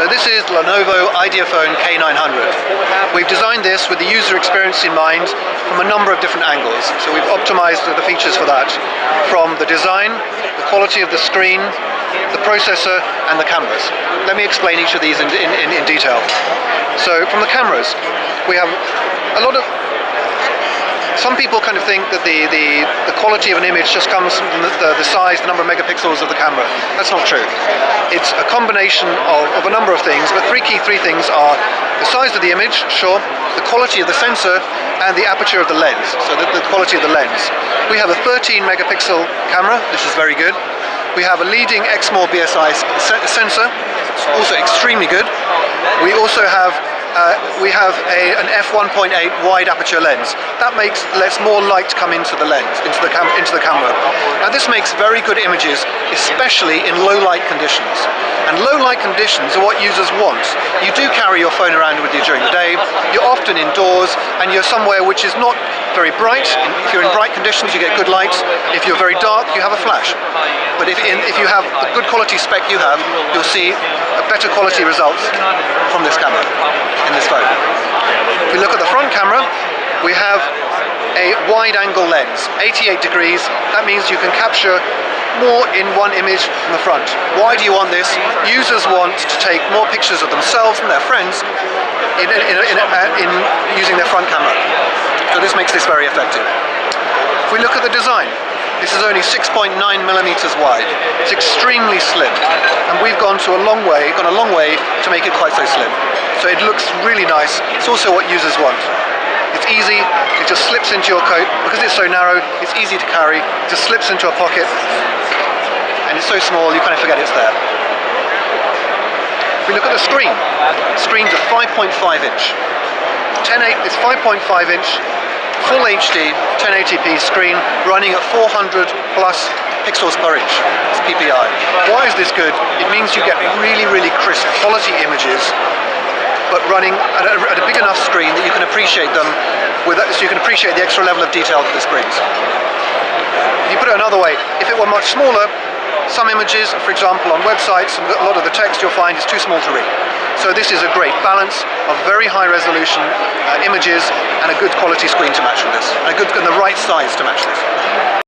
So this is Lenovo K900. We've designed this with the user experience in mind from a number of different angles. So we've optimized the features for that, from the design, the quality of the screen, the processor and the cameras. Let me explain each of these in detail. So from the cameras, we have a lot of... Some people kind of think that the quality of an image just comes from the size, the number of megapixels of the camera. That's not true. It's a combination of a number of things, but three key things are the size of the image, sure, the quality of the sensor, and the aperture of the lens, so the quality of the lens. We have a 13 megapixel camera, this is very good. We have a leading Exmor BSI sensor, also extremely good. We also have an f1.8 wide aperture lens. That lets more light come into the lens, into the camera. Now this makes very good images, especially in low light conditions. And low light conditions are what users want. You do carry your phone around with you during the day, you're often indoors, and you're somewhere which is not very bright. If you're in bright conditions, you get good light. If you're very dark, you have a flash. But if you have the good quality spec you have, you'll see a better quality results from this camera, in this phone. If we look at the front camera, we have a wide angle lens, 88 degrees. That means you can capture more in one image from the front. Why do you want this? Users want to take more pictures of themselves and their friends in using their front camera. So this makes this very effective. If we look at the design, this is only 6.9 millimeters wide. It's extremely slim, and we've gone a long way to make it quite so slim. So it looks really nice. It's also what users want. It's easy, it just slips into your coat. Because it's so narrow, it's easy to carry. It just slips into a pocket, and it's so small you kind of forget it's there. If we look at the screen's a 5.5 inch. It's 5.5 inch, full HD, 1080p screen, running at 400 plus pixels per inch. It's PPI. Why is this good? It means you get really crisp quality images, but running at a big enough screen that you can appreciate them, so you can appreciate the extra level of detail that this brings. If you put it another way, if it were much smaller, some images, for example on websites, a lot of the text you'll find is too small to read. So this is a great balance of very high resolution images and a good quality screen to match with this, and the right size to match this.